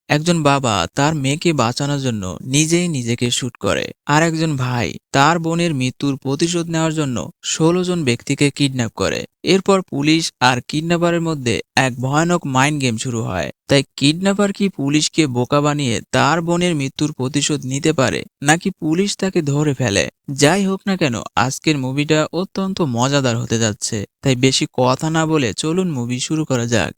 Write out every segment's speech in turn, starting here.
একজন বাবা তার মেয়েকে বাঁচানোর জন্য নিজেই নিজেকে শুট করে, আর একজন ভাই তার বোনের মৃত্যুর প্রতিশোধ নেওয়ার জন্য ১৬ জন ব্যক্তিকে কিডন্যাপ করে। এরপর পুলিশ আর কিডন্যাপারের মধ্যে এক ভয়ানক মাইন্ড গেম শুরু হয়। তাই কিডন্যাপার কি পুলিশকে বোকা বানিয়ে তার বোনের মৃত্যুর প্রতিশোধ নিতে পারে, নাকি পুলিশ তাকে ধরে ফেলে? যাই হোক না কেন, আজকের মুভিটা অত্যন্ত মজাদার হতে যাচ্ছে। তাই বেশি কথা না বলে চলুন মুভি শুরু করা যাক।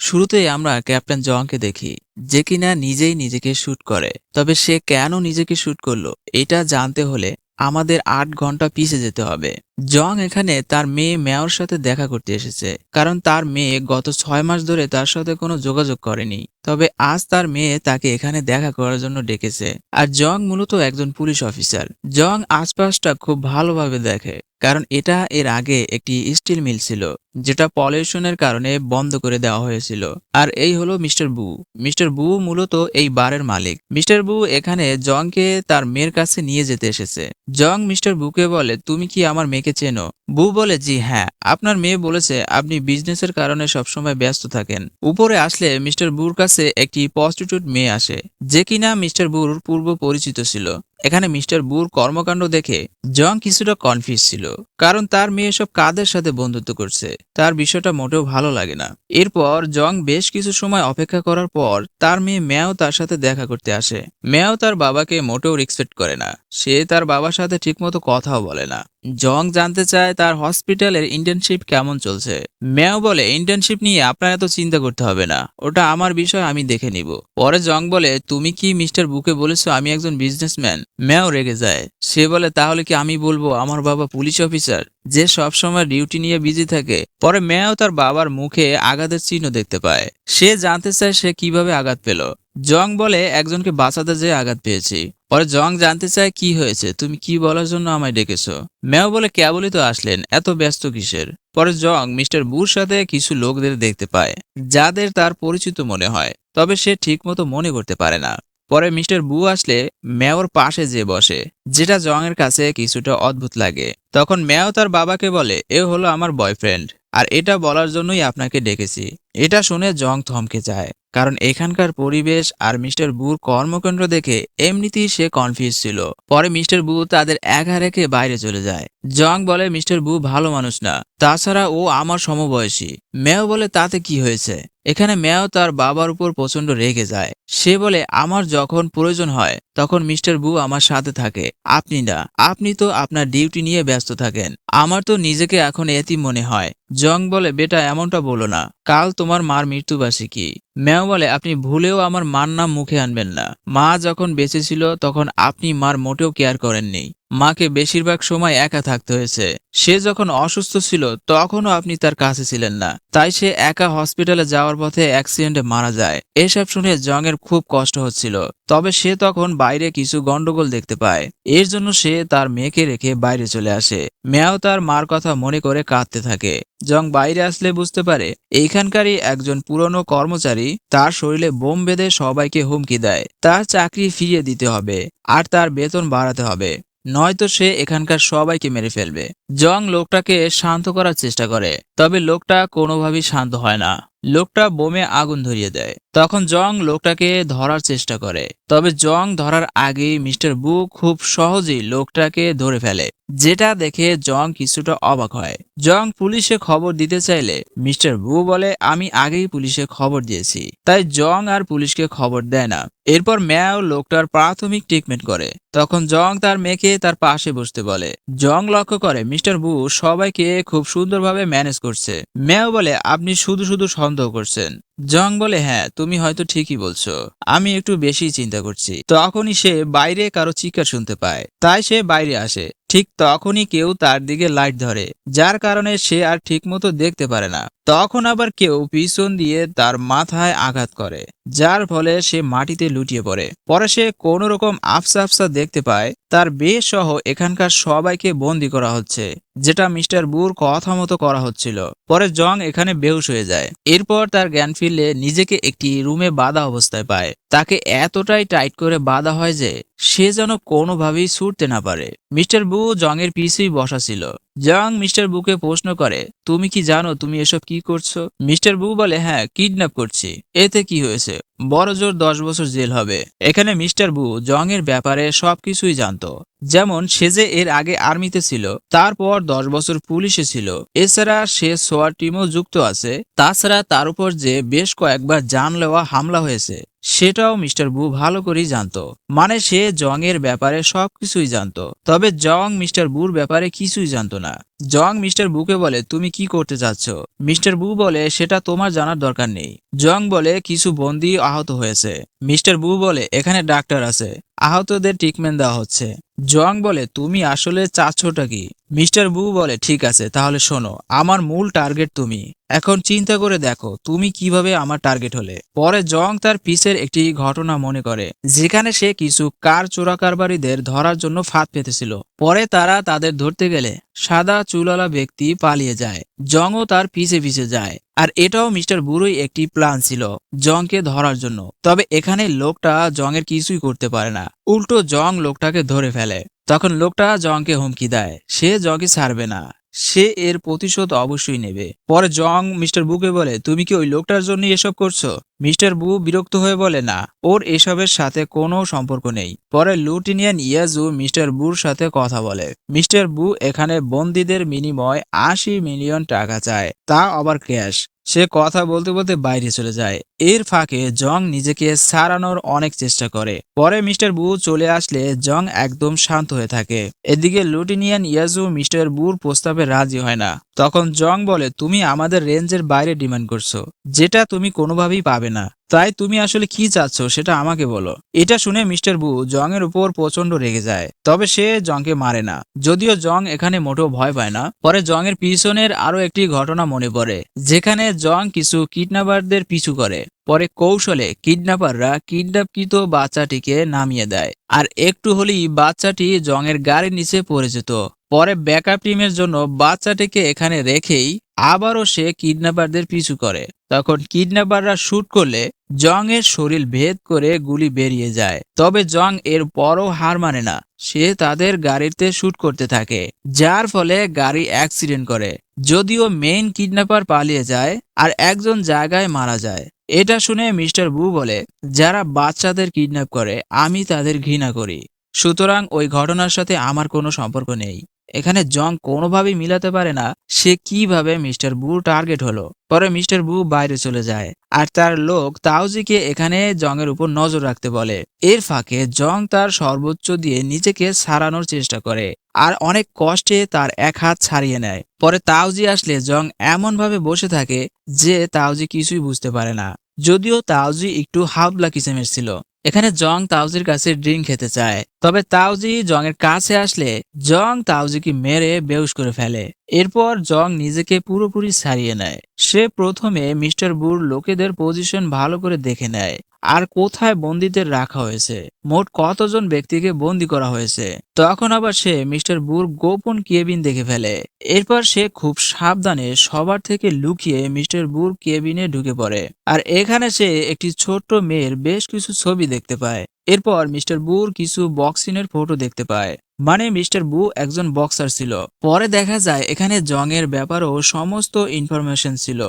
শুরুতেই আমরা ক্যাপ্টেন জংকে দেখি, যে কিনা নিজেই নিজেকে শুট করে। তবে সে কেন নিজেকে শুট করলো এটা জানতে হলে আমাদের ৮ ঘন্টা পিছে যেতে হবে। জং এখানে তার মেয়ে মেয়র সাথে দেখা করতে এসেছে, কারণ তার মেয়ে গত ৬ মাস ধরে তার সাথে কোনো যোগাযোগ করেনি। তবে আজ তার মেয়ে তাকে এখানে দেখা করার জন্য ডেকেছে। আর জং মূলত একজন পুলিশ অফিসার। জং আশপাশটা খুব ভালোভাবে দেখে, কারণ এটা এর আগে একটি স্টিল মিল ছিল, যেটা পলিউশনের কারণে বন্ধ করে দেওয়া হয়েছিল। আর এই হলো মিস্টার বু। মিস্টার বু মূলত এই বারের মালিক। মিস্টার বু এখানে জংকে তার মেয়ের কাছে নিয়ে যেতে এসেছে। জং মিস্টার বুকে বলে, তুমি কি আমার মেয়েকে চেনো? বু বলে, জি হ্যাঁ, আপনার মেয়ে বলেছে আপনি বিজনেসের কারণে সবসময় ব্যস্ত থাকেন। উপরে আসলে মিস্টার বুর কাছে একটি প্রস্টিটিউট মেয়ে আসে, যে কিনা মিস্টার বুর পূর্ব পরিচিত ছিল। এখানে মিস্টার বুর কর্মকাণ্ড দেখে জং কিছুটা কনফিউজ ছিল, কারণ তার মেয়ে সব কাদের সাথে বন্ধুত্ব করছে, তার বিষয়টা মোটেও ভালো লাগে না। এরপর জং বেশ কিছু সময় অপেক্ষা করার পর তার মেয়ে ম্যাও তার সাথে দেখা করতে আসে। ম্যাও তার বাবাকে মোটেও রেসপেক্ট করে না, সে তার বাবার সাথে ঠিকমতো কথাও বলে না। জং জানতে চায় তার হসপিটালের ইন্টার্নশিপ কেমন চলছে। ম্যাও বলে, ইন্টার্নশিপ নিয়ে আপনার এত চিন্তা করতে হবে না, ওটা আমার বিষয়, আমি দেখে নিব। পরে জং বলে, তুমি কি মিস্টার বুকে বলেছো আমি একজন বিজনেসম্যান? ম্যাও রেগে যায়। সে বলে, তাহলে কি আমি বলবো আমার বাবা পুলিশ অফিসার, যে সব সময় ডিউটি নিয়ে বিজি থাকে? পরে ম্যাও তার বাবার মুখে আঘাতের চিহ্ন দেখতে পায়। সে জানতে চায় সে কিভাবে আঘাত পেল। জং বলে, একজনকে বাঁচাতে যেয়ে আঘাত পেয়েছি। পরে জং জানতে চায় কি হয়েছে, তুমি কি বলার জন্য আমায় ডেকেছো? ম্যাও বলে, কেবলই তো আসলেন, এত ব্যস্ত কিসের? পরে জং মিস্টার বুর সাথে কিছু লোকদের দেখতে পায়, যাদের তার পরিচিত মনে হয়, তবে সে ঠিকমতো মনে করতে পারে না। পরে মিস্টার বু আসলে ম্যাওর পাশে যেয়ে বসে, যেটা জং এর কাছে কিছুটা অদ্ভুত লাগে। তখন ম্যাও তার বাবাকে বলে, এ হলো আমার বয়ফ্রেন্ড, আর এটা বলার জন্যই আপনাকে ডেকেছি। এটা শুনে জং থমকে যায়, কারণ এখানকার পরিবেশ আর মিস্টার বুর কর্মকাণ্ড দেখে এমনিতেই সে কনফিউজ ছিল। পরে মিস্টার বু তাদের একা রেখে বাইরে চলে যায়। জং বলে, মিস্টার বু ভালো মানুষ না, তাছাড়া ও আমার সমবয়সী। ম্যাও বলে, তাতে কি হয়েছে? এখানে ম্যাও তার বাবার উপর প্রচন্ড রেগে যায়। সে বলে, আমার যখন প্রয়োজন হয় তখন মিস্টার বু আমার সাথে থাকে, আপনি না। আপনি তো আপনার ডিউটি নিয়ে ব্যস্ত থাকেন, আমার তো নিজেকে এখন এতিম মনে হয়। জং বলে, বেটা এমনটা বলো না, কাল তোমার মার মৃত্যুবার্ষিকী। ম্যাও বলে, আপনি ভুলেও আমার মার নাম মুখে আনবেন না। মা যখন বেঁচে ছিল তখন আপনি মার মোটেও কেয়ার করেননি। মাকে বেশিরভাগ সময় একা থাকতে হয়েছে। সে যখন অসুস্থ ছিল তখনও আপনি তার কাছে ছিলেন না, তাই সে একা হসপিটালে যাওয়ার পথে অ্যাক্সিডেন্টে মারা যায়। এসব শুনে জং এর খুব কষ্ট হচ্ছিল। তবে সে তখন বাইরে কিছু গন্ডগোল দেখতে পায়, এর জন্য সে তার মেয়েকে রেখে বাইরে চলে আসে। ম্যাও তার মার কথা মনে করে কাঁদতে থাকে। জং বাইরে আসলে বুঝতে পারে এইখানকারই একজন পুরনো কর্মচারী তার শরীরে বোম বেঁধে সবাইকে হুমকি দেয়, তার চাকরি ফিরিয়ে দিতে হবে আর তার বেতন বাড়াতে হবে, নয়তো সে এখানকার সবাইকে মেরে ফেলবে। জং লোকটাকে শান্ত করার চেষ্টা করে, তবে লোকটা কোনোভাবেই শান্ত হয় না। লোকটা বোমে আগুন ধরিয়ে দেয়। তখন জং লোকটাকে ধরার চেষ্টা করে, তবে জং ধরার আগেই মিস্টার বু খুব সহজেই লোকটাকে ধরে ফেলে, যেটা দেখে জং কিছুটা অবাক হয়। জং পুলিশে খবর দিতে চাইলে মিস্টার বু বলে, আমি আগেই পুলিশে খবর দিয়েছি। তাই জং আর পুলিশকে খবর দেয় না। এরপর ম্যাও লোকটার প্রাথমিক ট্রিটমেন্ট করে। তখন জং তার মেয়েকে তার পাশে বসতে বলে। জং লক্ষ্য করে মিস্টার বু সবাইকে খুব সুন্দরভাবে ম্যানেজ করছে। ম্যাও বলে, আপনি শুধু শুধু সন্দেহ করছেন। জং বলে, হ্যাঁ তুমি হয়তো ঠিকই বলছো, আমি একটু বেশি চিন্তা করছি। তখনই সে বাইরে কারো চিৎকার শুনতে পায়, তাই সে বাইরে আসে। ঠিক তখনই কেউ তার দিকে লাইট ধরে, যার কারণে সে আর ঠিকমতো দেখতে পারে না। তখন আবার কেউ পিছন দিয়ে তার মাথায় আঘাত করে, যার ফলে সে মাটিতে লুটিয়ে পড়ে। পরে সে কোন রকম আফসা আফসা দেখতে পায় তার বেশ সহ এখানকার সবাইকে বন্দি করা হচ্ছে, যেটা মিস্টার বুর কথা মতো করা হচ্ছিল। পরে জং এখানে বেহুশ হয়ে যায়। এরপর তার জ্ঞান ফিরলে নিজেকে একটি রুমে বাঁধা অবস্থায় পায়। তাকে এতটাই টাইট করে বাঁধা হয় যে সে যেন কোনোভাবেই ছুটতে না পারে। মিস্টার বু জং এর পিছেই বসা ছিল। জং মিস্টার বুকে প্রশ্ন করে, তুমি কি জানো তুমি এসব কি করছো? মিস্টার বু বলে, হ্যাঁ, কিডন্যাপ করছি। এতে কি হয়েছে? বড় জোর 10 বছর জেল হবে। এখানে মিস্টার বু জং এর ব্যাপারে সবকিছুই জানতো। যেমন সে যে এর আগে আর্মিতে ছিল, তারপর 10 বছর পুলিশে ছিল, এছাড়া সে সোয়ার টিমও যুক্ত আছে। তাছাড়া তার উপর যে বেশ কয়েকবার জানলেওয়া হামলা হয়েছে সেটাও মিস্টার বু ভালো করেই জানতো। মানে সে জং এর ব্যাপারে সবকিছুই জানতো। তবে জং মিস্টার বুর ব্যাপারে কিছুই জানতো না। জং মিস্টার বুকে বলে, তুমি কি করতে চাচ্ছ? মিস্টার বু বলে, সেটা তোমার জানার দরকার নেই। জং বলে, কিছু বন্দী আহত হয়েছে। মিস্টার বু বলে, এখানে ডাক্তার আছে, আহতদের ট্রিটমেন্ট দেওয়া হচ্ছে। জং বলে, তুমি আসলে চাচ্ছটা কি? মিস্টার বু বলে, ঠিক আছে, তাহলে শোনো, আমার মূল টার্গেট তুমি। এখন চিন্তা করে দেখো তুমি কিভাবে আমার টার্গেট হলে। পরে জং তার পিছের একটি ঘটনা মনে করে, যেখানে সে কিছু কার চোরাকারবারিদের ধরার জন্য ফাঁদ পেতেছিল। পরে তারা তাদের ধরতে গেলে সাদা চুলওয়ালা ব্যক্তি পালিয়ে যায়। জংও তার পিছে পিছে যায়। আর এটাও মিস্টার বুরই একটি প্ল্যান ছিল জংকে ধরার জন্য। তবে এখানে লোকটা জংয়ের কিছুই করতে পারে না, উল্টো জং লোকটাকে ধরে ফেলে। তখন লোকটা জংকে হুমকি দেয় সে জংকে ছাড়বে না, সে এর প্রতিশোধ অবশ্যই নেবে। পরে জং মিস্টার বুকে বলে, তুমি কি ওই লোকটার জন্য এসব করছো? মিস্টার বু বিরক্ত হয়ে বলে, না, ওর এসবের সাথে কোনো সম্পর্ক নেই। পরে লুটিনিয়ান ইয়াজু মিস্টার বুর সাথে কথা বলে। মিস্টার বু এখানে বন্দীদের বিনিময় 80 মিলিয়ন টাকা চায়, তা আবার ক্যাশ। সে কথা বলতে বলতে বাইরে চলে যায়। এর ফাঁকে জং নিজেকে ছাড়ানোর অনেক চেষ্টা করে। পরে মিস্টার বু চলে আসলে জং একদম শান্ত হয়ে থাকে। এদিকে লুটিনিয়ান ইয়াজু মিস্টার বুর প্রস্তাবে রাজি হয় না। তখন জং বলে, তুমি আমাদের রেঞ্জের বাইরে ডিমান্ড করছো, যেটা তুমি কোনোভাবেই পাবে না। তাই তুমি আসলে কি চাচ্ছ সেটা আমাকে বলো। এটা শুনে মিস্টার বু জং এর উপর প্রচন্ড রেগে যায়। তবে সে জংকে মারে না, যদিও জং এখানে মোটেও ভয় পায় না। পরে জং এর পিছনের আরো একটি ঘটনা মনে পড়ে, যেখানে জং কিছু কিডন্যাপারদের পিছু করে। পরে কৌশলে কিডন্যাপাররা কিডন্যাপকৃত বাচ্চাটিকে নামিয়ে দেয়, আর একটু হলেই বাচ্চাটি জং এর গাড়ির নিচে পড়ে যেত। পরে ব্যাকআপ টিমের জন্য বাচ্চাটিকে এখানে রেখেই আবারও সে কিডন্যাপারদের পিছু করে। তখন কিডন্যাপাররা শুট করলে জং এর শরীর ভেদ করে গুলি বেরিয়ে যায়। তবে জং এর পরও হার মানে না, সে তাদের গাড়িতে শুট করতে থাকে, যার ফলে গাড়ি অ্যাক্সিডেন্ট করে। যদিও মেইন কিডন্যাপার পালিয়ে যায় আর একজন জায়গায় মারা যায়। এটা শুনে মিস্টার বু বলে, যারা বাচ্চাদের কিডন্যাপ করে আমি তাদের ঘৃণা করি, সুতরাং ওই ঘটনার সাথে আমার কোনো সম্পর্ক নেই। এখানে জং কোনোভাবেই মিলাতে পারে না সে কিভাবে মিস্টার বু টার্গেট হলো। পরে মিস্টার বু বাইরে চলে যায় আর তার লোক তাওজিকে এখানে জং এর উপর নজর রাখতে বলে। এর ফাঁকে জং তার সর্বোচ্চ দিয়ে নিজেকে ছাড়ানোর চেষ্টা করে আর অনেক কষ্টে তার এক হাত ছাড়িয়ে নেয়। পরে তাওজি আসলে জং এমন ভাবে বসে থাকে যে তাওজি কিছুই বুঝতে পারে না, যদিও তাওজি একটু হাবলা কিসেমের ছিল। এখানে জং তাওজির কাছে ড্রিঙ্ক খেতে চায়, তবে তাওজি জং এর কাছে আসলে জং তাওজিকে মেরে বেহুশ করে ফেলে। এরপর জং নিজেকে পুরোপুরি ছাড়িয়ে নেয়। সে প্রথমে মিস্টার বুর লোকেদের পজিশন ভালো করে দেখে নেয় আর কোথায় বন্দীদের রাখা হয়েছে, মোট কতজন ব্যক্তিকে বন্দী করা হয়েছে। তখন আবার সে মিস্টার বুর গোপন কেবিন দেখে ফেলে। এরপর সে খুব সাবধানে সবার থেকে লুকিয়ে মিস্টার বুর কেবিনে ঢুকে পড়ে আর এখানে সে একটি ছোট্ট মেয়ের বেশ কিছু ছবি দেখতে পায়। এরপর মিস্টার বুর কিছু বক্সিংয়ের ফটো দেখতে পায়, মানে মিস্টার বু একজন বক্সার ছিল। পরে দেখা যায় এখানে জং এর ব্যাপারও সমস্ত ইনফরমেশন ছিল।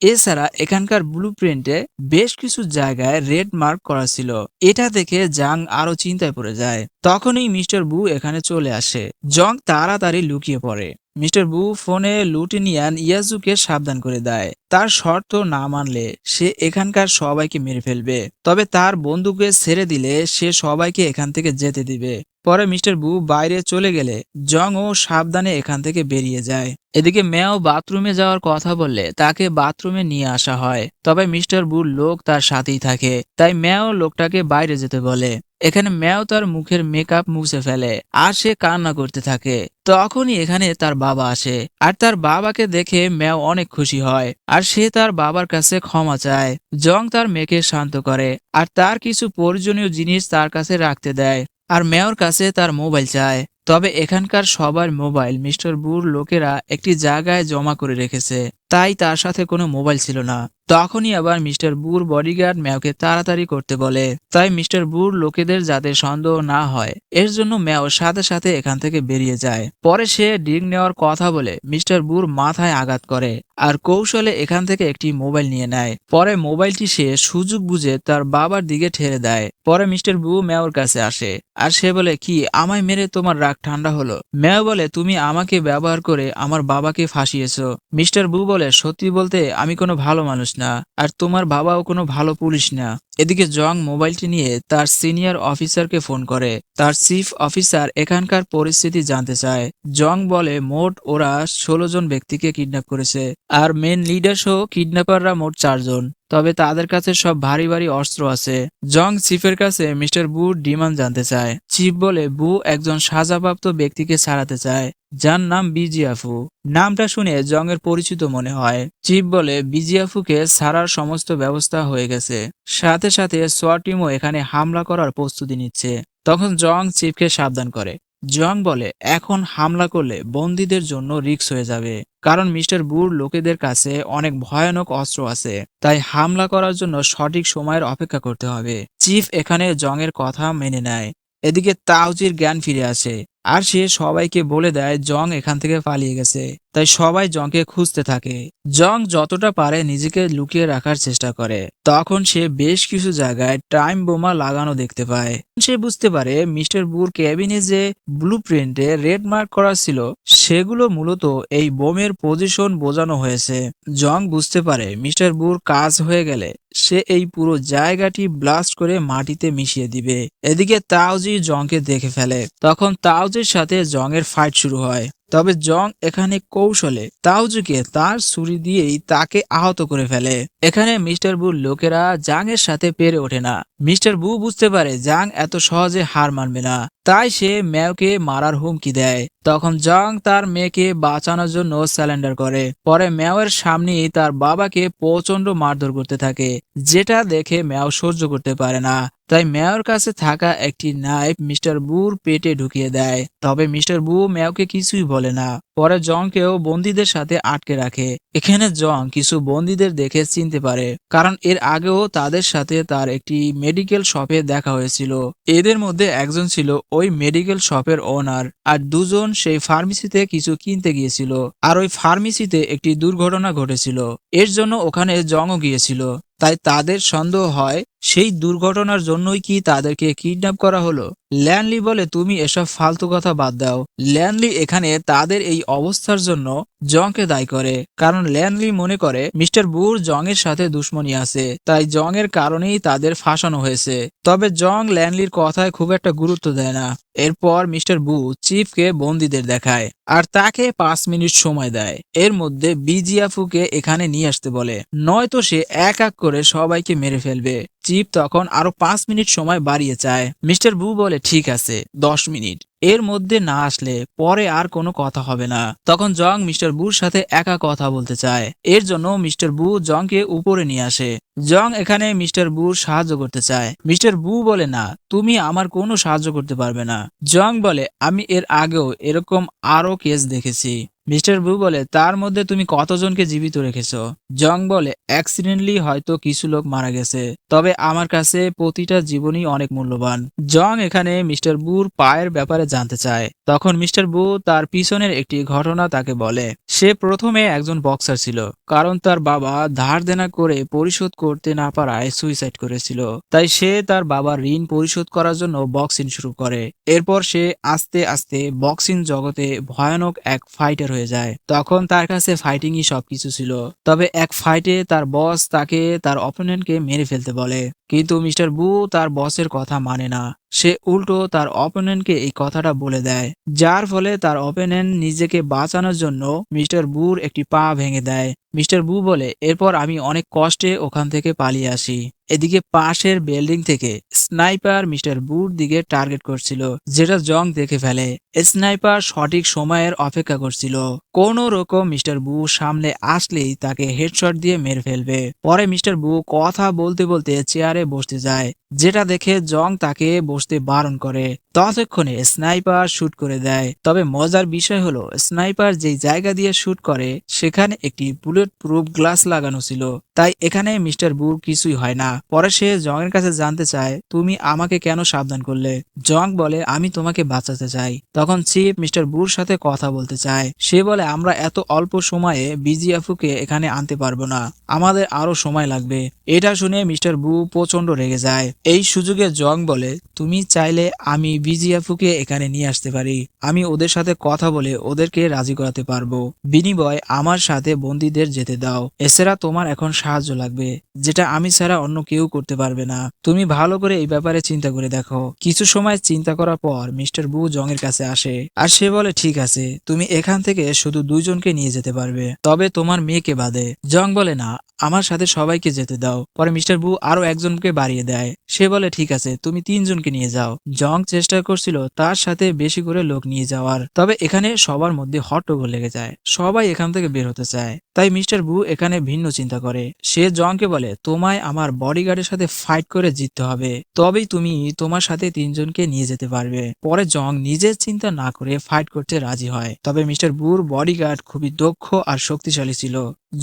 এছাড়া এখানকার ব্লুপ্রিন্টে বেশ কিছু জায়গায় রেড মার্ক করা ছিল। এটা দেখে জাং আরো চিন্তায় পড়ে যায়। তখনই মিস্টার বু এখানে চলে আসে। জং তাড়াতাড়ি লুকিয়ে পড়ে। মিস্টার বু ফোনে লুটিনিয়ান ইয়াজুকে সাবধান করে দেয়, তার শর্ত না মানলে সে এখানকার সবাইকে মেরে ফেলবে, তবে তার বন্ধুকে ছেড়ে দিলে সে সবাইকে এখান থেকে যেতে দিবে। পরে মিস্টার বু বাইরে চলে গেলে জং ও সাবধানে এখান থেকে বেরিয়ে যায়। এদিকে মেয়াও বাথরুমে যাওয়ার কথা বললে তাকে বাথরুমে নিয়ে আসা হয়, তবে মিস্টার বুর লোক তার সাথেই থাকে, তাই মেয়াও লোকটাকে বাইরে যেতে বলে। এখানে মেয়াও তার মুখের মেকআপ মুছে ফেলে আর সে কান্না করতে থাকে। তখনই এখানে তার বাবা আসে আর তার বাবাকে দেখে মেয়াও অনেক খুশি হয় আর সে তার বাবার কাছে ক্ষমা চায়। জং তার মেয়েকে শান্ত করে আর তার কিছু প্রয়োজনীয় জিনিস তার কাছে রাখতে দেয় আর মেয়র কাছে তার মোবাইল চায়। তবে এখানকার সবার মোবাইল মিস্টার বুর লোকেরা একটি জায়গায় জমা করে রেখেছে, তাই তার সাথে কোনো মোবাইল ছিল না। তখনই আবার মিস্টার বুর বডিগার্ড ম্যাওকে তাড়াতাড়ি করতে বলে, তাই মিস্টার বুর লোকেদের যাতে সন্দেহ না হয় এর জন্য ম্যাও সাথে সাথে এখান থেকে বেরিয়ে যায়। পরে সে ড্রিঙ্ক নেওয়ার কথা বলে মিস্টার বুর মাথায় আঘাত করে আর কৌশলে এখান থেকে একটি মোবাইল নিয়ে নেয়। পরে মোবাইলটি সে সুযোগ বুঝে তার বাবার দিকে ঠেলে দেয়। পরে মিস্টার বু ম্যাওর কাছে আসে আর সে বলে, কি আমায় মেরে তোমার রাগ ঠান্ডা হলো? ম্যাও বলে, তুমি আমাকে ব্যবহার করে আমার বাবাকে ফাঁসিয়েছো। মিস্টার বু বলে, সত্যি বলতে আমি কোনো ভালো মানুষ না, আর তোমার বাবাও কোনো ভালো পুলিশ না। এদিকে জং মোবাইলটি নিয়ে তার সিনিয়র অফিসারকে ফোন করে। তার চিফ অফিসার এখানকার পরিস্থিতি জানতে চায়। জং বলে, মোট ওরা 16 জন ব্যক্তিকে কিডন্যাপ করেছে, আর মেন লিডার সহ কিডন্যাপাররা মোট 4 জন। তবে তাদের কাছে সব ভারী ভারী অস্ত্র আছে। জং চিফের কাছে মিস্টার বুর ডিমান্ড জানতে চায়। চিফ বলে, বু একজন সাজাপ্রাপ্ত ব্যক্তিকে ছাড়াতে চায়, যার নাম বিজিয়াফু। নামটা শুনে জং এর পরিচিত মনে হয়। চিফ বলে, বিজিয়াফুকে ছাড়ার সমস্ত ব্যবস্থা হয়ে গেছে, সাথে সাথে সোয়াট টিমও এখানে হামলা করার প্রস্তুতি নিচ্ছে। তখন জং চিফকে সাবধান করে। জং বলে, এখন হামলা করলে বন্দীদের জন্য রিস্ক হয়ে যাবে, কারণ মিস্টার বুর লোকেদের কাছে অনেক ভয়ানক অস্ত্র আছে, তাই হামলা করার জন্য সঠিক সময়ের অপেক্ষা করতে হবে। চিফ এখানে জং এর কথা মেনে নেয়। এদিকে তাওজির জ্ঞান ফিরে আসে আর সে সবাইকে বলে দেয় জং এখান থেকে পালিয়ে গেছে, তাই সবাই জংকে খুঁজতে থাকে। জং যতটা পারে নিজেকে লুকিয়ে রাখার চেষ্টা করে। তখন সে বেশ কিছু জায়গায় টাইম বোমা লাগানো দেখতে পায়। সে বুঝতে পারে মিস্টার বুর কেবিনে যে ব্লুপ্রিন্টে রেড মার্ক করা ছিল সেগুলো মূলত এই বোমের পজিশন বোঝানো হয়েছে। জং বুঝতে পারে মিস্টার বুর কাজ হয়ে গেলে সে এই পুরো জায়গাটি ব্লাস্ট করে মাটিতে মিশিয়ে দিবে। এদিকে তাওজি জংকে দেখে ফেলে। তখন তাওজির সাথে জং এর ফাইট শুরু হয়। তবে জং এখানে কৌশলে তাওজুকে তার ছুরি দিয়েই তাকে আহত করে ফেলে। এখানে মিস্টার বুর লোকেরা জাং এর সাথে পেরে ওঠে না। মিস্টার বু বুঝতে পারে জাং এত সহজে হার মানবে না, তাই সে ম্যাওকে মারার হুমকি দেয়। তখন জং তার মেয়েকে বাঁচানোর জন্য স্যালেন্ডার করে। পরে ম্যাওয়ের সামনেই তার বাবাকে প্রচন্ড মারধর করতে থাকে, যেটা দেখে ম্যাও সহ্য করতে পারে না। তাই ম্যাওর কাছে থাকা একটি নাইফ মিস্টার বুর পেটে ঢুকিয়ে দেয়। তবে মিস্টার বু ম্যাওকে কিছুই বলে না। পরে জংকেও বন্দীদের সাথে আটকে রাখে। এখানে জং কিছু বন্দীদের দেখে চিনতে পারে, কারণ এর আগেও তাদের সাথে তার একটি মেডিকেল শপে দেখা হয়েছিল। এদের মধ্যে একজন ছিল ওই মেডিকেল শপের ওনার, আর দুজন সেই ফার্মেসিতে কিছু কিনতে গিয়েছিল। আর ওই ফার্মেসিতে একটি দুর্ঘটনা ঘটেছিল, এর জন্য ওখানে জংও গিয়েছিল। তাই তাদের সন্দেহ হয় সেই দুর্ঘটনার জন্যই কি তাদেরকে কিডন্যাপ করা হলো। ল্যানলি বলে, তুমি এসব ফালতু কথা বাদ দাও। ল্যানলি এখানে তাদের এই অবস্থার জন্য জংকে দায়ী করে, কারণ ল্যানলি মনে করে মিস্টার বুর জং এর সাথে দুশ্মনী আছে, তাই জং এর কারণেই তাদের ফাঁসানো হয়েছে। তবে জং ল্যানলির কথায় খুব একটা গুরুত্ব দেয় না। এরপর মিস্টার বু চিফকে বন্দীদের দেখায় আর তাকে 5 মিনিট সময় দেয়। এর মধ্যে বিজিয়াফুকে এখানে নিয়ে আসতে বলে, নয়তো সে এক এক করে সবাইকে মেরে ফেলবে। চিফ তখন আরো 5 মিনিট সময় বাড়িয়ে চায়। মিস্টার বু বলে, ঠিক আছে 10 মিনিট, এর মধ্যে না আসলে পরে আর কোনো কথা হবে না। তখন জং মিস্টার বুর সাথে একা কথা বলতে চায়। এর জন্য মিস্টার বু জংকে উপরে নিয়ে আসে। জং এখানে মিস্টার বুর সাহায্য করতে চায়। মিস্টার বু বলে, না, তুমি আমার কোনো সাহায্য করতে পারবে না। জং বলে, আমি এর আগেও এরকম আরো কেস দেখেছি। মিস্টার বু বলে, তার মধ্যে তুমি কতজনকে জীবিত রেখেছো? জং বলে, অ্যাক্সিডেন্টলি হয়তো কিছু লোক মারা গেছে, তবে আমার কাছে প্রতিটা জীবনই অনেক মূল্যবান। জং এখানে মিস্টার বুর পায়ের ব্যাপারে জানতে চায়। তখন মিস্টার বু তার পিছনের একটি ঘটনা তাকে বলে। সে প্রথমে একজন বক্সার ছিল, কারণ তার বাবা ধার দেনা করে পরিশোধ করতে না পারায় সুইসাইড করেছিল। তাই সে তার বাবার ঋণ পরিশোধ করার জন্য বক্সিং শুরু করে। এরপর সে আস্তে আস্তে বক্সিং জগতে ভয়ানক এক ফাইটার হয়ে যায়। তখন তার কাছে ফাইটিংই সবকিছু ছিল। তবে এক ফাইটে তার বস তাকে তার অপোনেন্টকে মেরে ফেলতে বলে, কিন্তু মিস্টার বু তার বসের কথা মানে না। সে উল্টো তার অপোনেন্টকে এই কথাটা বলে দেয়, যার ফলে তার অপোনেন্ট নিজেকে বাঁচানোর জন্য মিস্টার বুর একটি পা ভেঙে দেয়। মিস্টার বু বলে, এরপর আমি অনেক কষ্টে ওখান থেকে পালিয়ে আসি। এদিকে পাশের বিল্ডিং থেকে স্নাইপার মিস্টার বুর দিকে টার্গেট করছিল, যেটা জং দেখে ফেলে। স্নাইপার সঠিক সময়ের অপেক্ষা করছিল, কোন রকম মিস্টার বু সামনে আসলেই তাকে হেডশট দিয়ে মেরে ফেলবে। পরে মিস্টার বু কথা বলতে বলতে চেয়ারে চেয়ারে বসতে যায়, যেটা দেখে জং তাকে বসতে বারণ করে। ততক্ষণে স্নাইপার শুট করে দেয়। তবে মজার বিষয় হলো স্নাইপার যেই জায়গা দিয়ে শুট করে সেখানে একটি বুলেট প্রুফ গ্লাস লাগানো ছিল, তাই এখানে মিস্টার বুর কিছুই হয় না। পরে সে জং এর কাছে জানতে চায়, তুমি আমাকে কেন সাবধান করলে? জং বলে, আমি তোমাকে বাঁচাতে চাই। তখন চিফ মিস্টার বুর সাথে কথা বলতে চায়। সে বলে, আমরা এত অল্প সময়ে বিজিএফকে এখানে আনতে পারবো না, আমাদের আরো সময় লাগবে। এটা শুনে মিস্টার বু প্রচন্ড রেগে যায়। এই সুযোগে জং বলে, তুমি চাইলে আমি বিজিএফকে এখানে নিয়ে আসতে পারি, আমি ওদের সাথে কথা বলে ওদেরকে রাজি করাতে পারবো। বিনিময় আমার সাথে বন্দীদের যেতে দাও। এছাড়া তোমার এখন সাহায্য লাগবে, যেটা আমি ছাড়া অন্য কেউ করতে পারবে না। তুমি ভালো করে এই ব্যাপারে চিন্তা করে দেখো। কিছু সময় চিন্তা করার পর মিস্টার বু জং এর কাছে আসে, আর সে বলে, ঠিক আছে, তুমি এখান থেকে শুধু দুইজনকে নিয়ে যেতে পারবে, তবে তোমার মেয়েকে বাদে। জং বলে, না, আমার সাথে সবাইকে যেতে দাও। পরে মিস্টার বু আরো একজনকে বাড়িয়ে দেয়। সে বলে, ঠিক আছে, তুমি তিনজনকে নিয়ে যাও। জং চেষ্টা করছিল তার সাথে বেশি করে লোক নিয়ে যাওয়ার, তবে এখানে সবার মধ্যে হট্টগোল লেগে যায়, সবাই এখান থেকে বের হতে চায়। তাই মিস্টার বু এখানে ভিন্ন চিন্তা করে। সে জংকে বলে, তোমায় আমার বডিগার্ডের সাথে ফাইট করে জিততে হবে, তবেই তুমি তোমার সাথে তিনজনকে নিয়ে যেতে পারবে। পরে জং নিজের চিন্তা না করে ফাইট করতে রাজি হয়। তবে মিস্টার বুর বডিগার্ড খুবই দক্ষ আর শক্তিশালী ছিল।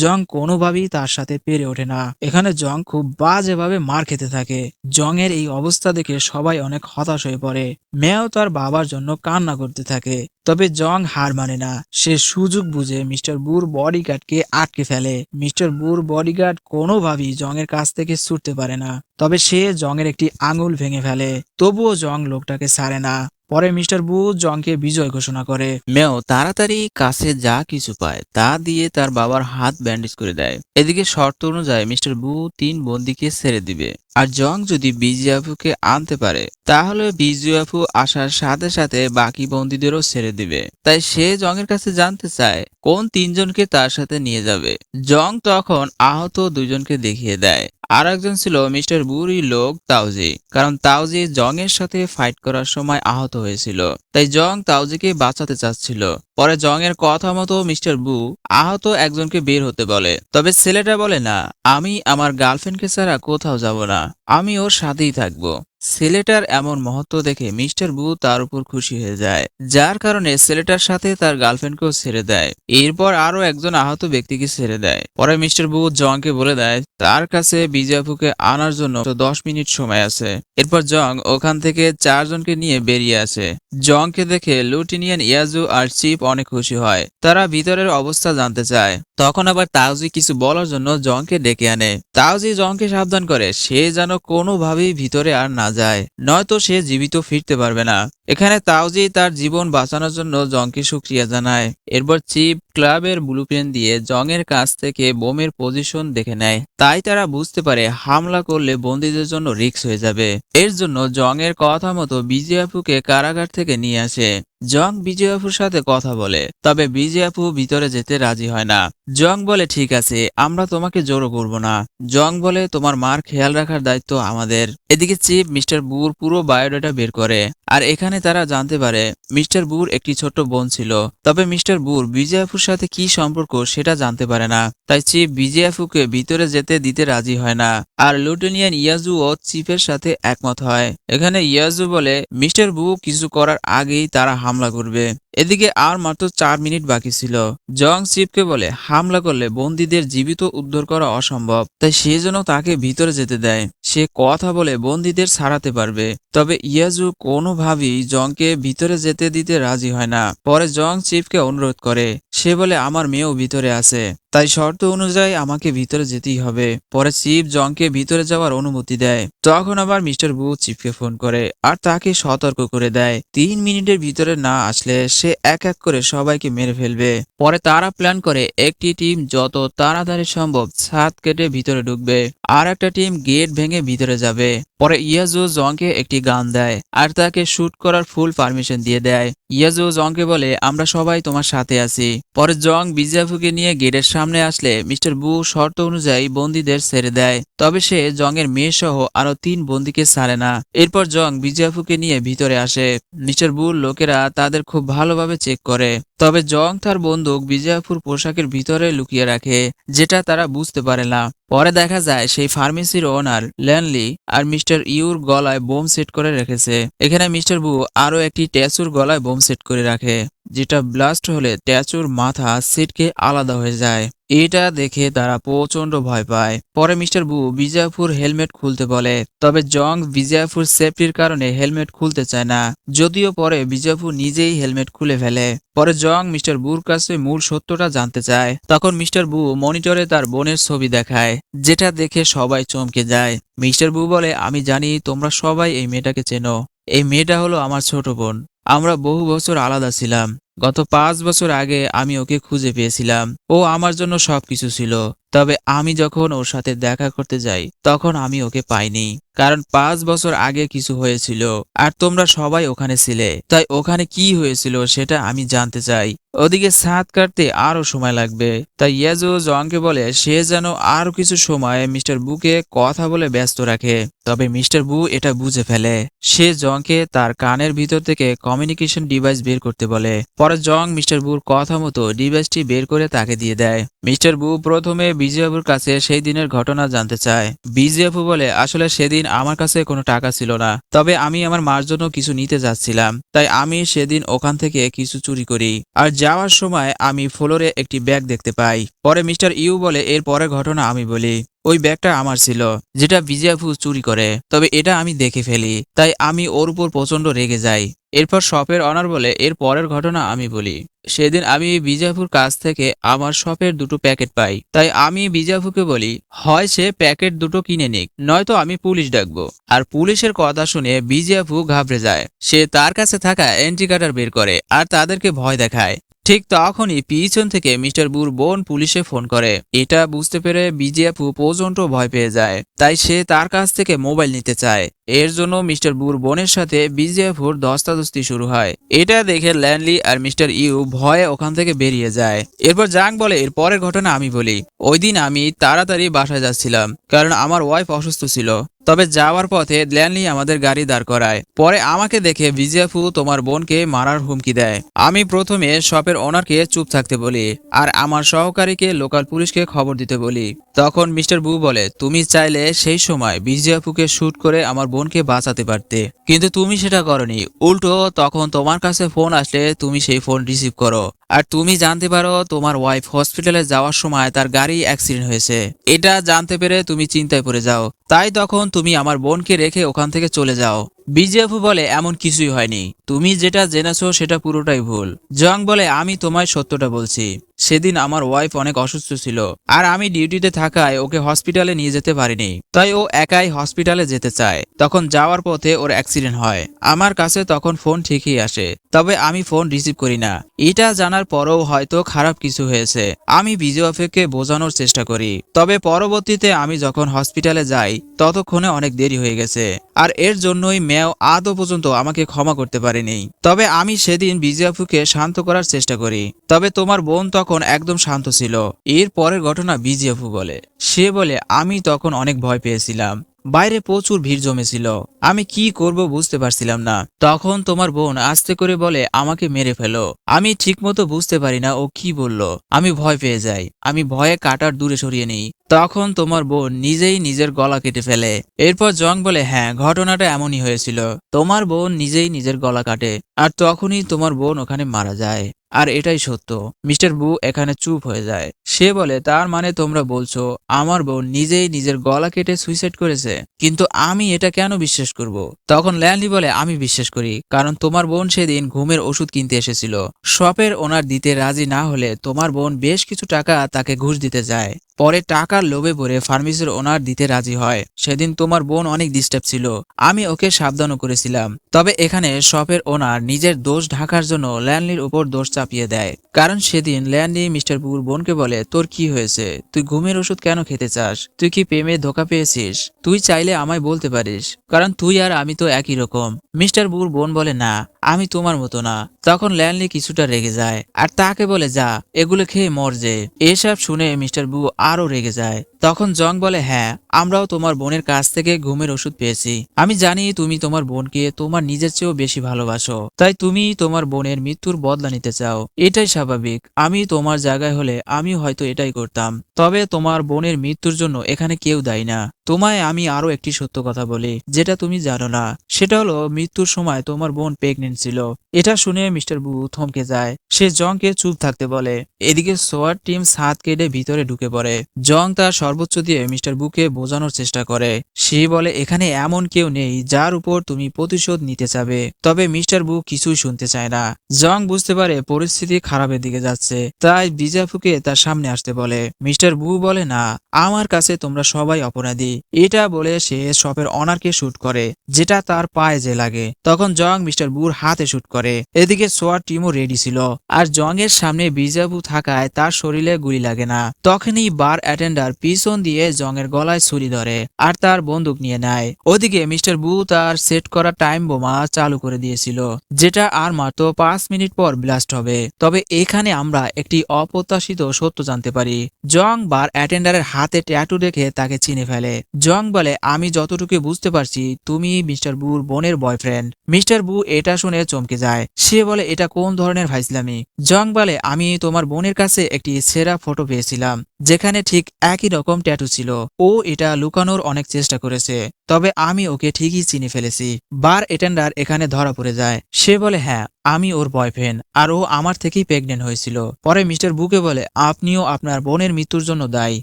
জং কোনোভাবেই তার সাথে পেরে ওঠে না। এখানে জং খুব বাজেভাবে মার খেতে থাকে। জং এর এই অবস্থা দেখে সবাই অনেক হতাশ হয়ে পড়ে। মেয়েও তার বাবার জন্য কান্না করতে থাকে। তবে জং হার মানে না। সে সুযোগ বুঝে মিস্টার বুর বডিগার্ডকে আটকে ফেলে। মিস্টার বুর বডিগার্ড কোনোভাবেই জং এর কাছ থেকে ছুটতে পারে না। তবে সে জং এর একটি আঙুল ভেঙে ফেলে। তবুও জং লোকটাকে ছাড়ে না। পরে মিস্টার বু জংকে বিজয় ঘোষণা করে। মেও তাড়াতাড়ি কাছে যা কিছু পায় তা দিয়ে তার বাবার হাত ব্যান্ডেজ করে দেয়। এদিকে শর্ত অনুযায়ী মিস্টার বু 3 বন্দীকে ছেড়ে দিবে, আর জং যদি বিজিএফকে আনতে পারে তাহলে বিজিএফ আসার সাথে সাথে বাকি বন্দীদেরও ছেড়ে দিবে। তাই সে জং এর কাছে জানতে চায় কোন 3জনকে তার সাথে নিয়ে যাবে। জং তখন আহত 2জনকে দেখিয়ে দেয়। আর একজন ছিল মিস্টার বুরি লোক তাওজি, কারণ তাওজি জং এর সাথে ফাইট করার সময় আহত হয়েছিল, তাই জং তাওজিকে বাঁচাতে চাচ্ছিল। পরে জং এর কথা মতো মিস্টার বু আহত একজনকে বের হতে বলে। তবে ছেলেটা বলে, না, আমি আমার গার্লফ্রেন্ডকে ছাড়া কোথাও যাব না, আমি ওর সাথেই থাকবো। ছেলেটার এমন মহত্ব দেখে মিস্টার বু তার উপর খুশি হয়ে যায়, যার কারণে ছেলেটার সাথে তার গার্লফ্রেন্ডকেও ছেড়ে দেয়। এরপর আরো একজন আহত ব্যক্তিকে ছেড়ে দেয়। পরে মিস্টার বু জংকে বলে দেয় তার কাছে বিজয়পুকে আনার জন্য 10 মিনিট সময় আছে। এরপর জং ওখান থেকে 4জনকে নিয়ে বেরিয়ে আসে। জংকে দেখে লুটিনিয়ান ইয়াজু আর চিপ অনেক খুশি হয়। তারা ভিতরের অবস্থা জানতে চায়। তখন আবার তাওজি কিছু বলার জন্য জংকে ডেকে আনে। তাওজি জংকে সাবধান করে সে যেন কোনোভাবেই ভিতরে আর না যায়, নয়তো সে জীবিত ফিরতে পারবে না। এখানে তাওজি তার জীবন বাঁচানোর জন্য জংকে শুকরিয়া জানায়। এরপর চিপ ক্লাবের ব্লুপ্রিন্ট দিয়ে জং এর কাছ থেকে বোমের পজিশন দেখে নেয়। তাই তারা বুঝতে পারে হামলা করলে বন্দীদের জন্য রিস্ক হয়ে যাবে। এর জন্য জং এর কথা মতো বিজয়াপুকে কারাগার থেকে নিয়ে আসে। জং বিজয়াপুর সাথে কথা বলে, তবে বিজয়াপু ভিতরে যেতে রাজি হয় না। জং বলে, ঠিক আছে, আমরা তোমাকে জোরও করব না। জং বলে, তোমার মার খেয়াল রাখার দায়িত্ব আমাদের। এদিকে চিফ মিস্টার বুর পুরো বায়োডাটা বের করে, আর এখানে তারা জানতে পারে মিস্টার বুর একটি ছোট্ট বোন ছিল। তবে মিস্টার বুর বিজয়াপুর সাথে কি সম্পর্ক সেটা জানতে পারে না। তাই চিফ বিজয়াপুকে ভিতরে যেতে দিতে রাজি হয় না। আর লুটেনিয়ান ইয়াজু ও চিফের সাথে একমত হয়। এখানে ইয়াজু বলে মিস্টার বু কিছু করার আগেই তারা হামলা করবে। এদিকে আর মাত্র 4 মিনিট বাকি ছিল। জং চিফকে বলে হামলা করলে বন্দীদের জীবিত উদ্ধার করা অসম্ভব, তাই সে যেন তাকে ভিতরে যেতে দেয়। সে কথা বলে বন্দীদের ছাড়াতে পারবে। তবে ইয়াজু কোনোভাবেই জংকে ভিতরে যেতে দিতে রাজি হয় না। পরে জং চিফকে অনুরোধ করে। সে বলে, আমার মেয়েও ভিতরে আছে, তাই শর্ত অনুযায়ী আমাকে ভিতরে যেতেই হবে। পরে চিফ জংকে ভিতরে যাওয়ার অনুমতি দেয়। তখন আবার মিস্টার বু চিফকে ফোন করে আর তাকে সতর্ক করে দেয় 3 মিনিটের ভিতরে না আসলে সে এক এক করে সবাইকে মেরে ফেলবে। পরে তারা প্ল্যান করে একটি টিম যত তাড়াতাড়ি সম্ভব ছাদ কেটে ভিতরে ঢুকবে, আর একটা টিম গেট ভেঙে ভিতরে যাবে। পরে ইয়াজু জংকে একটি গান দেয় আর তাকে শুট করার ফুল পারমিশন দিয়ে দেয়। ইয়াজু জংকে বলে, আমরা সবাই তোমার সাথে আছি। পরে জং বিজাফুকে নিয়ে গেটের সামনে আসলে মিস্টার বু শর্ত অনুযায়ী বন্দীদের ছেড়ে দেয়। তবে সে জং এর মেয়ে সহ আরো 3 বন্দীকে ছাড়ে না। এরপর জং বিজাফুকে নিয়ে ভিতরে আসে। মিস্টার বুর লোকেরা তাদের খুব ভালোভাবে চেক করে। তবে জং তার বন্দুক বিজয়াপুর পোশাকের ভিতরে লুকিয়ে রাখে, যেটা তারা বুঝতে পারে না। পরে দেখা যায় সেই ফার্মেসির ওনার ল্যানলি আর মিস্টার ইউর গলায় বোম সেট করে রেখেছে। এখানে মিস্টার বু আরো একটি ট্যাচুর গলায় বোম সেট করে রাখে, যেটা ব্লাস্ট হলে ট্যাচুর মাথা সিটকে আলাদা হয়ে যায়। এটা দেখে তারা প্রচন্ড ভয় পায়। পরে মিস্টার বু বিজয়পুর হেলমেট খুলতে বলে, তবে জং বিজয়পুর সেফটির কারণে হেলমেট খুলতে চায় না, যদিও পরে বিজয়পুর নিজেই হেলমেট খুলে ফেলে। পরে জং মিস্টার বুর কাছে মূল সত্যটা জানতে চায়। তখন মিস্টার বু মনিটরে তার বোনের ছবি দেখায়, যেটা দেখে সবাই চমকে যায়। মিস্টার বু বলে, আমি জানি তোমরা সবাই এই মেয়েটাকে চেনো। এই মেয়েটা হলো আমার ছোট বোন। আমরা বহু বছর আলাদা ছিলাম। গত 5 বছর আগে আমি ওকে খুঁজে পেয়েছিলাম। ও আমার জন্য সবকিছু ছিল। তবে আমি যখন ওর সাথে দেখা করতে যাই তখন আমি ওকে পাইনি, কারণ 5 বছর আগে কিছু হয়েছিল আর তোমরা সবাই ওখানে ছিলে। তাই ওখানে কি হয়েছিল সেটা আমি জানতে চাই। ওদিকে ছাদ কাটতে আরো সময় লাগবে, তাই ইয়াজু জংকে বলে সে যেন আরো কিছু সময় মিস্টার বুকে কথা বলে ব্যস্ত রাখে। তবে মিস্টার বু এটা বুঝে ফেলে। সে জংকে তার কানের ভিতর থেকে কমিউনিকেশন ডিভাইস বের করতে বলে। পরে জং মিস্টার বুর কথা মতো ডিভাইসটি বের করে তাকে দিয়ে দেয়। মিস্টার বু প্রথমে বিজয়াপুর কাছে সেই দিনের ঘটনা জানতে চায়। বিজয়াপু বলে, আসলে সেদিন আমার কাছে কোনো টাকা ছিল না, তবে আমি আমার মার জন্য কিছু নিতে যাচ্ছিলাম, তাই আমি সেদিন ওখান থেকে কিছু চুরি করি। আর যাওয়ার সময় আমি ফ্লোরে একটি ব্যাগ দেখতে পাই। পরে মিস্টার ইউ বলে, এর পরের ঘটনা আমি বলি। ওই ব্যাগটা আমার ছিল, যেটা বিজয়াপু চুরি করে, তবে এটা আমি দেখে ফেলি, তাই আমি ওর উপর প্রচন্ড রেগে যাই। এরপর শপের অনার বলে, এর পরের ঘটনা আমি বলি। সেদিন আমি বিজয়পুর কাছ থেকে আমার শপের 2টো প্যাকেট পাই, তাই আমি বিজয়পুকে বলি হয় সে প্যাকেট 2টো কিনে নিক, নয়তো আমি পুলিশ ডাকবো। আর পুলিশের কথা শুনে বিজয়পু ঘাবড়ে যায়। সে তার কাছে থাকা এন্ট্রি কাটার বের করে আর তাদেরকে ভয় দেখায়। ঠিক তখনই পিছন থেকে মিস্টার বুর বোন পুলিশে ফোন করে। এটা বুঝতে পেরে বিজয়াপু প্রচন্ড ভয় পেয়ে যায়, তাই সে তার কাছ থেকে মোবাইল নিতে চায়। এর জন্য মিস্টার বুর বোনের সাথে বিজয়াপুর ধস্তাধস্তি শুরু হয়। এটা দেখে ল্যান্ডলি আর মিস্টার ইউ ভয়ে ওখান থেকে বেরিয়ে যায়। এরপর জাং বলে, এর পরের ঘটনা আমি বলি। ওই দিন আমি তাড়াতাড়ি বাসায় যাচ্ছিলাম, কারণ আমার ওয়াইফ অসুস্থ ছিল। তবে যাওয়ার পথে ল্যান্ডলি আমাদের গাড়ি দাঁড় করায়। পরে আমাকে দেখে বিজয়াপু তোমার বোনকে মারার হুমকি দেয়। আমি প্রথমে শপের ওনারকে চুপ থাকতে বলি আর আমার সহকারীকে লোকাল পুলিশকে খবর দিতে বলি। তখন মিস্টার বু বলে, তুমি চাইলে সেই সময় বিজয়াপুকে শুট করে আমার বোনকে বাঁচাতে পারতে, কিন্তু তুমি সেটা করনি। উল্টো তখন তোমার কাছে ফোন আসলে তুমি সেই ফোন রিসিভ করো আর তুমি জানতে পারো তোমার ওয়াইফ হসপিটালে যাওয়ার সময় তার গাড়ি অ্যাক্সিডেন্ট হয়েছে। এটা জানতে পেরে তুমি চিন্তায় পড়ে যাও, তাই তখন তুমি আমার বোনকে রেখে ওখান থেকে চলে যাও। বিজয়াপু বলে, এমন কিছুই হয়নি, তুমি যেটা জেনেছো সেটা পুরোটাই ভুল। জং বলে, আমি তোমায় সত্যটা বলছি। সেদিন আমার ওয়াইফ অনেক অসুস্থ ছিল আর আমি ডিউটিতে থাকায় ওকে হসপিটালে নিয়ে যেতে পারিনি, তাই ও একাই হসপিটালে যেতে চায়। তখন যাওয়ার পথে ওর অ্যাক্সিডেন্ট হয়। আমার কাছে তখন ফোন ঠিকই আসে, তবে আমি ফোন রিসিভ করি না। এটা জানার পরেও হয়তো খারাপ কিছু হয়েছে, আমি বিজয়কে বোঝানোর চেষ্টা করি। তবে পরবর্তীতে আমি যখন হসপিটালে যাই ততক্ষণে অনেক দেরি হয়ে গেছে, আর এর জন্যই মেও আদৌ পর্যন্ত আমাকে ক্ষমা করতে পারেনি। তবে আমি সেদিন বিজয়াপুকে শান্ত করার চেষ্টা করি, তবে তোমার বোন তখন একদম শান্ত ছিল। এর পরের ঘটনা বিজয়াপু বলে। সে বলে, আমি তখন অনেক ভয় পেয়েছিলাম। বাইরে প্রচুর ভিড় জমেছিল, আমি কি করব বুঝতে পারছিলাম না। তখন তোমার বোন আস্তে করে বলে, আমাকে মেরে ফেলো। আমি ঠিকমতো বুঝতে পারি না ও কি বলল। আমি ভয় পেয়ে যাই, আমি ভয়ে কাটার দূরে সরিয়ে নিই। তখন তোমার বোন নিজেই নিজের গলা কেটে ফেলে। এরপর জং বলে, হ্যাঁ ঘটনাটা এমনই হয়েছিল, তোমার বোন নিজেই নিজের গলা কাটে আর তখনই তোমার বোন ওখানে মারা যায়। আর এটাই সত্য। মিস্টার বু এখানে চুপ হয়ে যায়। সে বলে, তার মানে তোমরা বলছো আমার বোন নিজেই নিজের গলা কেটে সুইসাইড করেছে? কিন্তু আমি এটা কেন বিশ্বাস করব? তখন ল্যান্ডলি বলে, আমি বিশ্বাস করি, কারণ তোমার বোন সেদিন ঘুমের ওষুধ কিনতে এসেছিল। শপের ওনার দিতে রাজি না হলে তোমার বোন বেশ কিছু টাকা তাকে ঘুষ দিতে যায়। পরে টাকার লোভে পড়ে ফার্মেসির ওনার দিতে রাজি হয়। সেদিন তোমার বোন অনেক ডিস্টার্ব ছিল, আমি ওকে সাবধানও করেছিলাম। তবে এখানে শপের ওনার নিজের দোষ ঢাকার জন্য ল্যান্ডলির উপর দোষ চাপিয়ে দেয়, কারণ সেদিন ল্যান্ডলি মিস্টার বুর বোনকে বলে, তোর কি হয়েছে? তুই ঘুমের ওষুধ কেন খেতে চাস? তুই কি প্রেমে ধোকা পেয়েছিস? তুই চাইলে আমায় বলতে পারিস, কারণ তুই আর আমি তো একই রকম। মিস্টার বুর বোন বলে, না আমি তোমার মতো না। তখন ল্যান্ডলি কিছুটা রেগে যায় আর তাকে বলে, যা এগুলো খেয়ে মর যে। এসব শুনে মিস্টার বু আরো রেগে যায়। তখন জং বলে, হ্যাঁ, আমরাও তোমার বোনের কাছ থেকে ঘুমের ওষুধ পেয়েছি। আমি জানি তুমি তোমার বোনকে তোমার নিজের চেয়েও বেশি ভালোবাসো, তাই তুমি তোমার বোনের মৃত্যুর বদলা নিতে চাও। এটাই স্বাভাবিক। আমি তোমার জায়গায় হলে আমিও হয়তো এটাই করতাম। তবে তোমার বোনের মৃত্যুর জন্য এখানে কেউ দায়ী না। তোমায় আমি আরো একটি সত্য কথা বলি, যেটা তুমি জানো না। সেটা হলো, মৃত্যুর সময় তোমার বোন প্রেগনেন্ট ছিল। এটা শুনে মিস্টার বু থমকে যায়। সে জংকে চুপ থাকতে বলে। এদিকে সোয়ার টিম ছাদ কেটে ভিতরে ঢুকে পড়ে। জং তার সর্বোচ্চ দিয়ে মিস্টার বুকে বোঝানোর চেষ্টা করে। সে বলে, এখানে এমন কেউ নেই যার উপর তুমি প্রতিশোধ নিতে চাবে। তবে মিস্টার বু কিছুই শুনতে চায় না। জং বুঝতে পারে পরিস্থিতি খারাপের দিকে যাচ্ছে, তাই বিজাফুকে তার সামনে আসতে বলে। মিস্টার বু বলে, না, আমার কাছে তোমরা সবাই অপরাধী। এটা বলে সে শপের অনারকে শুট করে, যেটা তার পায়ে যে লাগে। তখন জং মিস্টার বুর হাতে শুট করে। এদিকে সোয়ার টিমও রেডি ছিল, আর জং এর সামনে বিজাফু থাকায় তার শরীরে গুলি লাগে না। তখনই বার অ্যাটেন্ডার পিছন দিয়ে জং এর গলায় ছুরি ধরে আর তার বন্দুক নিয়ে নেয়। ওদিকে মিস্টার বু তার সেট করা টাইম বোমা চালু করে দিয়েছিল, যেটা আর মাত্র 5 মিনিট পর ব্লাস্ট হবে। তবে এখানে আমরা একটি অপ্রত্যাশিত সত্য জানতে পারি। জং বার অ্যাটেন্ডারের হাতে ট্যাটু দেখে তাকে চিনে ফেলে। জং বলে, আমি যতটুকু বুঝতে পারছি তুমি মিস্টার বুর বোনের বয়ফ্রেন্ড। মিস্টার বু এটা শুনে চমকে যায়। সে বলে, এটা কোন ধরনের ফাইজলামি? জং বলে, আমি তোমার বোনের কাছে একটি সেরা ফটো পেয়েছিলাম, যেখানে ঠিক একই রকম ট্যাটু ছিল। ও এটা লুকানোর অনেক চেষ্টা করেছে, তবে আমি ওকে ঠিকই চিনে ফেলেছি। বার অ্যাটেন্ডার এখানে ধরা পড়ে যায়। সে বলে, হ্যাঁ, আমি ওর বয়ফ্রেন্ড, আর ও আমার থেকেই প্রেগনেন্ট হয়েছিল। পরে মিস্টার বুকে বলে, আপনিও আপনার বোনের মৃত্যুর জন্য দায়ী,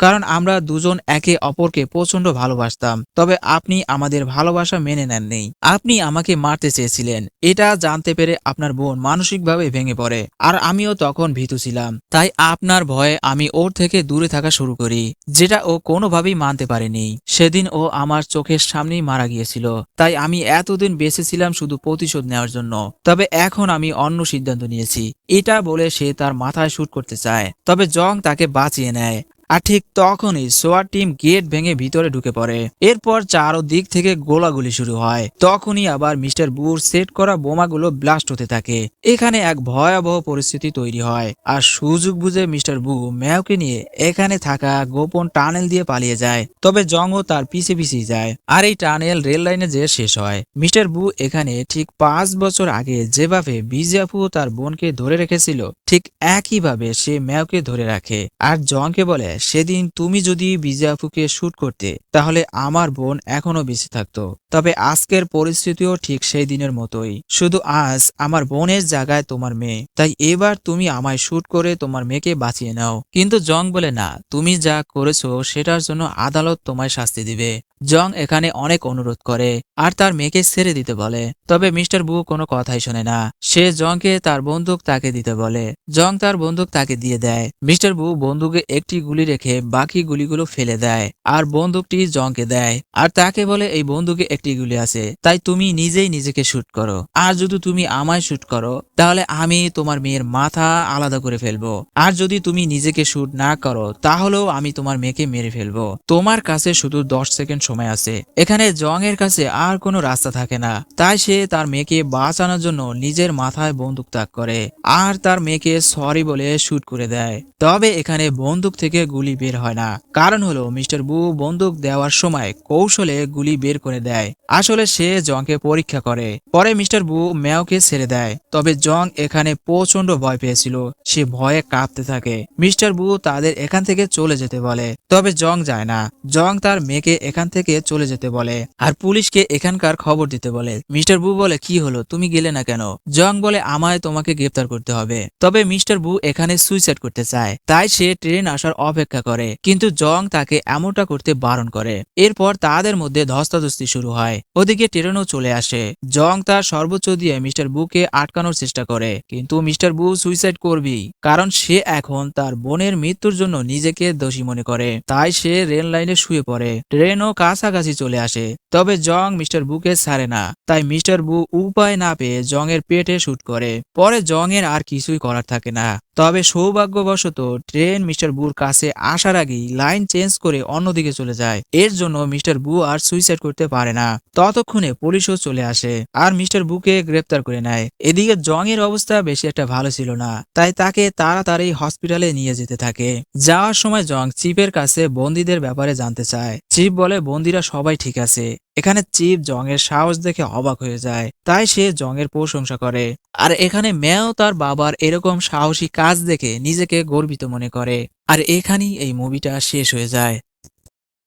কারণ আমরা দুজন একে অপরকে প্রচন্ড ভালোবাসতাম। তবে আপনি আমাদের ভালোবাসা মেনে নেননি। আপনি আমাকে মারতে চেয়েছিলেন। এটা জানতে পেরে আপনার বোন মানসিকভাবে ভেঙে পড়ে, আর আমিও তখন ভীতু ছিলাম। তাই আপনার ভয়ে আমি ওর থেকে দূরে থাকা শুরু করি, যেটা ও কোনোভাবেই মানতে পারেনি। সেদিন ও আমার চোখের সামনেই মারা গিয়েছিল, তাই আমি এতদিন বেঁচে ছিলাম শুধু প্রতিশোধ নেওয়ার জন্য। তবে এখন আমি অন্য সিদ্ধান্ত নিয়েছি। এটা বলে সে তার মাথায় শুট করতে চায়, তবে জং তাকে বাঁচিয়ে নেয়। আর ঠিক তখনই সোয়ার টিম গেট ভেঙে ভিতরে ঢুকে পড়ে। এরপর চারদিক থেকে গোলাগুলি শুরু হয়। তখনই আবার মিস্টার বুর সেট করা বোমাগুলো ব্লাস্ট হতে থাকে। এখানে এক ভয়াবহ পরিস্থিতি তৈরি হয়, আর সুযোগ বুঝে মিস্টার বু ম্যাওকে নিয়ে এখানে থাকা গোপন টানেল দিয়ে পালিয়ে যায়। তবে জংও তার পিছে পিছিয়ে যায়, আর এই টানেল রেল লাইনে যে শেষ হয়। মিস্টার বু এখানে ঠিক 5 বছর আগে যেভাবে বিজাফু তার বোনকে ধরে রেখেছিল, ঠিক একইভাবে সে ম্যাওকে ধরে রাখে। আর জংকে বলে, সেদিন তুমি যদি বিজাফুকে শুট করতে, তাহলে আমার বোন এখনো বেঁচে থাকতো। তবে আজকের পরিস্থিতিও ঠিক সেই দিনের মতোই, শুধু আজ আমার বোনের জায়গায় তোমার মেয়ে। তাই এবার তুমি আমায় শুট করে তোমার মেয়েকে বাঁচিয়ে নাও। কিন্তু জং বলে, না, তুমি যা করেছো সেটার জন্য আদালত তোমায় শাস্তি দিবে। জং এখানে অনেক অনুরোধ করে আর তার মেয়েকে ছেড়ে দিতে বলে, তবে মিস্টার বু কোনো কথাই শোনে না। সে জংকে তার বন্দুক তাকে দিতে বলে। জং তার বন্দুক তাকে দিয়ে দেয়। মিস্টার বু বন্দুকে একটি গুলি রেখে বাকি গুলিগুলো ফেলে দেয় আর বন্দুকটি জংকে দেয়, আর তাকে বলে, এই বন্দুকে একটি গুলি আছে, তাই তুমি নিজেই নিজেকে শুট করো। আর যদি তুমি আমায় শুট করো, তাহলে আমি তোমার মেয়ের মাথা আলাদা করে ফেলবো। আর যদি তুমি নিজেকে শুট না করো, তাহলেও আমি তোমার মেয়েকে মেরে ফেলবো। তোমার কাছে শুধু 10 সেকেন্ড সময় আছে। এখানে জং এর কাছে আর কোনো রাস্তা থাকে না, তাই সে তার মেয়েকে বাঁচানোর জন্য নিজের মাথায় বন্দুক তাক করে আর তার মেয়েকে সরি বলে শুট করে দেয়। তবে এখানে বন্দুক থেকে গুলি বের হয় না, কারণ হলো মিস্টার বু বন্দুক দেওয়ার সময় কৌশলে গুলি বের করে দেয়। আসলে সে জংকে পরীক্ষা করে। পরে মিস্টার বু ম্যাওকে ছেড়ে দেয়। তবে জং এখানে প্রচন্ড ভয় পেয়েছিল। সে ভয়ে কাঁপতে থাকে। মিস্টার বু তাদের এখান থেকে চলে যেতে বলে, তবে জং যায় না। জং তার মেয়েকে এখান থেকে চলে যেতে বলে আর পুলিশকে এখানকার খবর দিতে বলে। মিস্টার বু বলে, কি হলো, তুমি গেলে না কেন? জং বলে, আমায় তোমাকে গ্রেফতার করতে হবে। তবে মিস্টার বু এখানে সুইসাইড করতে চায়, তাই সে ট্রেন আসার অপেক্ষা করে, কিন্তু জং তাকে এমনটা করতে বারণ করে। এরপর তাদের মধ্যে ধস্তাধস্তি শুরু হয়। ওদিকে ট্রেনও চলে আসে। জং তার সর্বোচ্চ দিয়ে মিস্টার বুকে আটকানোর চেষ্টা করে, কিন্তু মিস্টার বু সুইসাইড করবেই, কারণ সে এখন তার বোনের মৃত্যুর জন্য নিজেকে দোষী মনে করে। তাই সে রেল লাইনে শুয়ে পড়ে। ট্রেনও কাছাকাছি চলে আসে, তবে জং মিস্টার বুকে ছাড়ে না। তাই মিস্টার বু উপায় না পেয়ে জং এর পেটে শুট করে। পরে জং এর আর কিছুই করার থাকে না। তবে সৌভাগ্যবশত ট্রেন মিস্টার বুর কাছে আসার আগেই লাইন চেঞ্জ করে অন্যদিকে চলে যায়। এর জন্য মিস্টার বু আর সুইসাইড করতে পারে না। ততক্ষণে পুলিশও চলে আসে আর মিস্টার বুকে গ্রেপ্তার করে নেয়। এদিকে জং এর অবস্থা বেশি একটা ভালো ছিল না, তাই তাকে তাড়াতাড়ি হসপিটালে নিয়ে যেতে থাকে। যাওয়ার সময় জং চিপের কাছে বন্দীদের ব্যাপারে জানতে চায়। চিপ বলে বন্দীরা সবাই ঠিক আছে। এখানে চিপ জং এর সাহস দেখে অবাক হয়ে যায়, তাই সে জং এর প্রশংসা করে। আর এখানে মেয়েও তার বাবার এরকম সাহসী কাজ দেখে নিজেকে গর্বিত মনে করে। আর এখানেই এই মুভিটা শেষ হয়ে যায়।